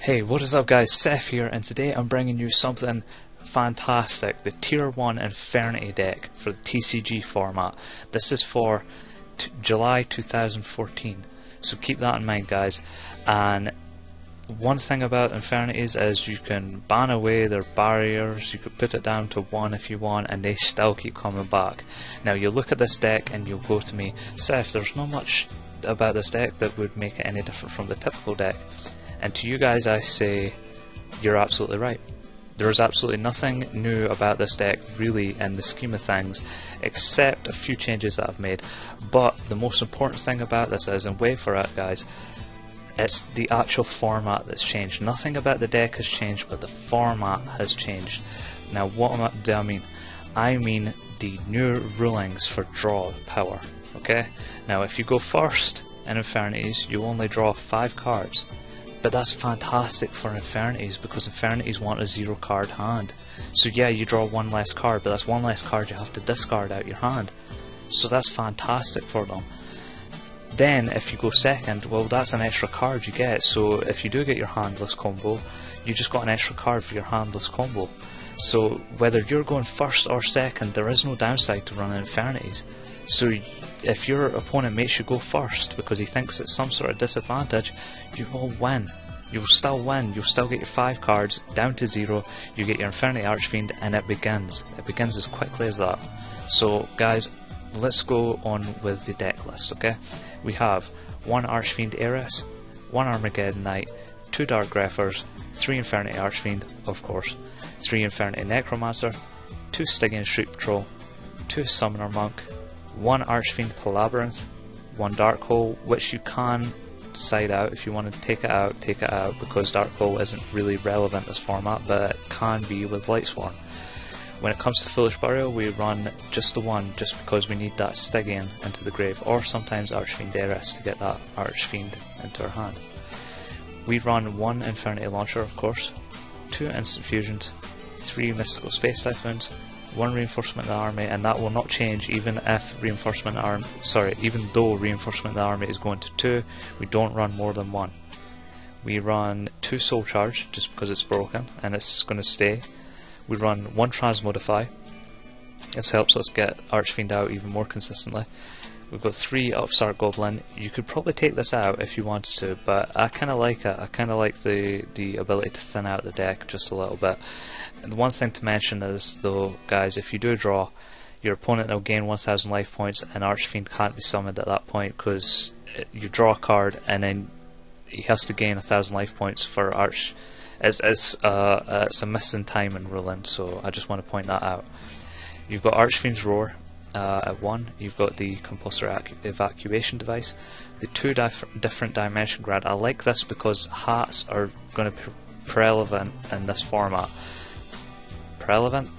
Hey, what is up guys, Seth here, and today I'm bringing you something fantastic, the Tier 1 Infernity deck for the TCG format. This is for July 2014, so keep that in mind guys. And one thing about Infernity is you can ban away their barriers, you could put it down to 1 if you want, and they still keep coming back. Now you look at this deck and you'll go to me, Seth, there's not much about this deck that would make it any different from the typical deck. And to you guys I say, you're absolutely right. There is absolutely nothing new about this deck really in the scheme of things, except a few changes that I've made. But the most important thing about this is, and wait for it guys, it's the actual format that's changed. Nothing about the deck has changed, but the format has changed. Now what do I mean? I mean the new rulings for draw power. Okay? Now if you go first in Infernities, you only draw 5 cards. But that's fantastic for Infernities because Infernities want a 0 card hand. So yeah, you draw 1 less card, but that's 1 less card you have to discard out your hand. So that's fantastic for them. Then if you go second, well that's an extra card you get. So if you do get your handless combo, you just got an extra card for your handless combo. So whether you're going first or second, there is no downside to running Infernities. So if your opponent makes you go first because he thinks it's some sort of disadvantage, you will win. You will still win. You'll still get your 5 cards down to 0. You get your Infernity Archfiend, and it begins. It begins as quickly as that. So guys, let's go on with the deck list. Okay, we have 1 Archfiend Heiress, 1 Armageddon Knight, 2 Dark Greffers, 3 Infernity Archfiend, of course, 3 Infernity Necromancer, 2 Stygian Street Patrol, 2 Summoner Monk, 1 Archfiend Labyrinth, 1 Dark Hole, which you can side out if you want to take it out because Dark Hole isn't really relevant in this format, but it can be with Lightsworn. When it comes to Foolish Burial, we run just the 1 just because we need that Stygian into the grave, or sometimes Archfiend Heiress to get that Archfiend into our hand. We run 1 Infernity Launcher, of course, 2 Instant Fusions, 3 Mystical Space Typhoons, 1 Reinforcement of the Army, and that will not change even if even though Reinforcement of the Army is going to 2, we don't run more than 1. We run 2 Soul Charge just because it's broken and it's going to stay. We run 1 Transmodify. This helps us get Archfiend out even more consistently. We've got 3 Upstart Goblin. You could probably take this out if you wanted to, but I kind of like it. I kind of like the ability to thin out the deck just a little bit. And the one thing to mention is, though, guys, if you do draw, your opponent will gain 1000 life points, and Archfiend can't be summoned at that point because you draw a card and then he has to gain 1000 life points for Arch. It's a missing time in ruling, so I just want to point that out. You've got Archfiend's Roar. At 1, you've got the Compulsory Evacuation Device, the 2 different Dimension Grad. I like this because hats are going to be prevalent in this format. Prevalent?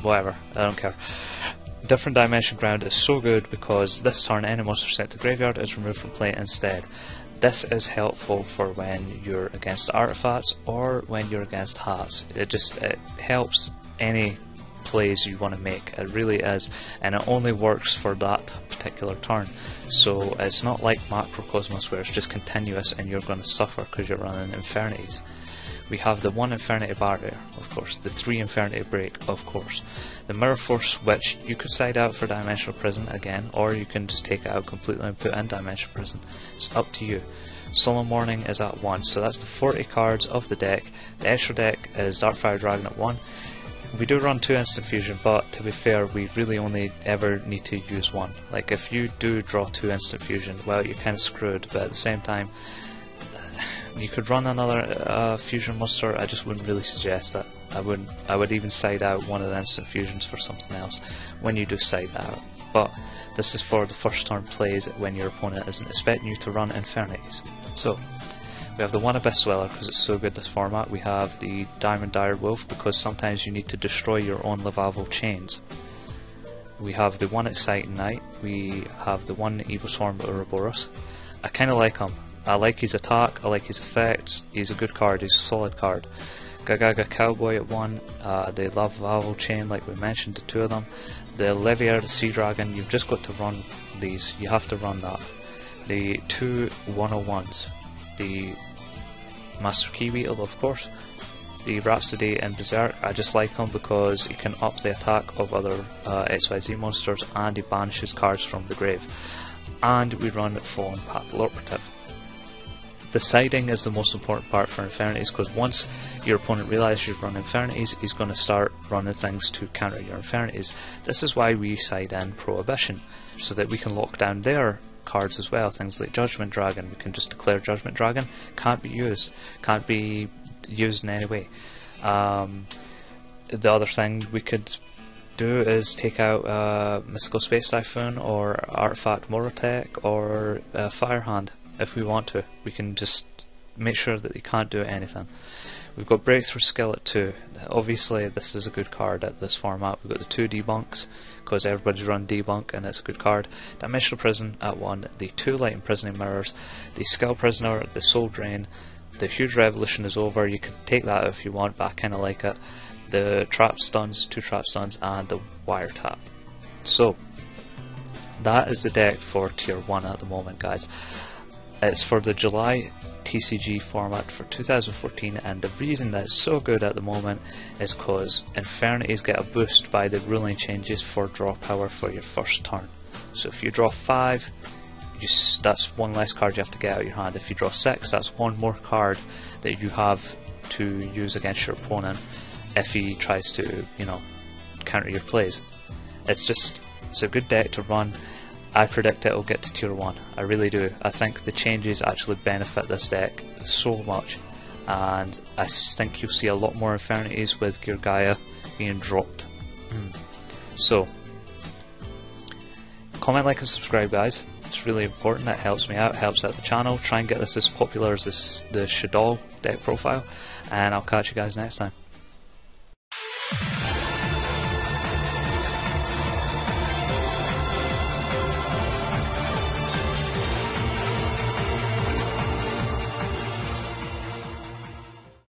Whatever, I don't care. Different Dimension Ground is so good because this turn any monster sent to graveyard is removed from play instead. This is helpful for when you're against artifacts or when you're against hats. It helps any plays you want to make. It really is, and it only works for that particular turn. So it's not like Macrocosmos where it's just continuous and you're going to suffer because you're running Infernities. We have the 1 Infernity Barrier, of course, the 3 Infernity Break, of course, the Mirror Force, which you could side out for Dimensional Prison again, or you can just take it out completely and put in Dimensional Prison. It's up to you. Solemn Warning is at 1, so that's the 40 cards of the deck. The extra deck is Darkfire Dragon at 1. We do run 2 Instant Fusion, but to be fair, we really only ever need to use 1. Like if you do draw 2 Instant Fusion, well, you're kind of screwed, but at the same time, you could run another fusion monster. I just wouldn't really suggest that. I would even side out one of the Instant Fusions for something else when you do side that out. But this is for the first turn plays when your opponent isn't expecting you to run Infernities. So we have the 1 Abyss Dweller because it's so good this format. We have the Diamond Dire Wolf because sometimes you need to destroy your own Levavel chains. We have the 1 Exciting Knight. We have the 1 Evil Swarm Ouroboros. I kind of like him. I like his attack, I like his effects. He's a good card, he's a solid card. Gagaga Cowboy at 1, the Levavel chain like we mentioned, the 2 of them. The Levier, the Sea Dragon, you've just got to run these, you have to run that. The 2 101s, the Master Kiwi, of course. The Rhapsody and Berserk, I just like him because he can up the attack of other XYZ monsters, and he banishes cards from the grave. And we run Fallen Papal Operative. The siding is the most important part for Infernity, because once your opponent realises you've run Infernity, he's going to start running things to counter your Infernity. This is why we side in Prohibition, so that we can lock down their cards as well. Things like Judgment Dragon, we can just declare Judgment Dragon, can't be used in any way. The other thing we could do is take out Mystical Space Typhoon or Artifact Morotech or Firehand if we want to. We can just make sure that they can't do anything. We've got Breakthrough Skill at 2. Obviously this is a good card at this format. We've got the 2 debunks because everybody's run debunk and it's a good card. Dimensional Prison at 1, the 2 Light Imprisoning Mirrors, the Skill Prisoner, the Soul Drain, the Huge Revolution is over, you can take that if you want, but I kinda like it. The Trap Stuns, 2 Trap Stuns, and the Wiretap. So, that is the deck for Tier 1 at the moment, guys. It's for the July TCG format for 2014, and the reason that it's so good at the moment is because Infernities get a boost by the ruling changes for draw power for your first turn. So if you draw 5, that's 1 less card you have to get out of your hand. If you draw 6, that's 1 more card that you have to use against your opponent if he tries to, counter your plays. It's a good deck to run. I predict it will get to Tier 1. I really do. I think the changes actually benefit this deck so much, and I think you'll see a lot more Infernities with Gear Gaia being dropped. So, comment, like and subscribe, guys. It's really important. That helps me out, helps out the channel. Try and get this as popular as the Shaddoll deck profile, and I'll catch you guys next time.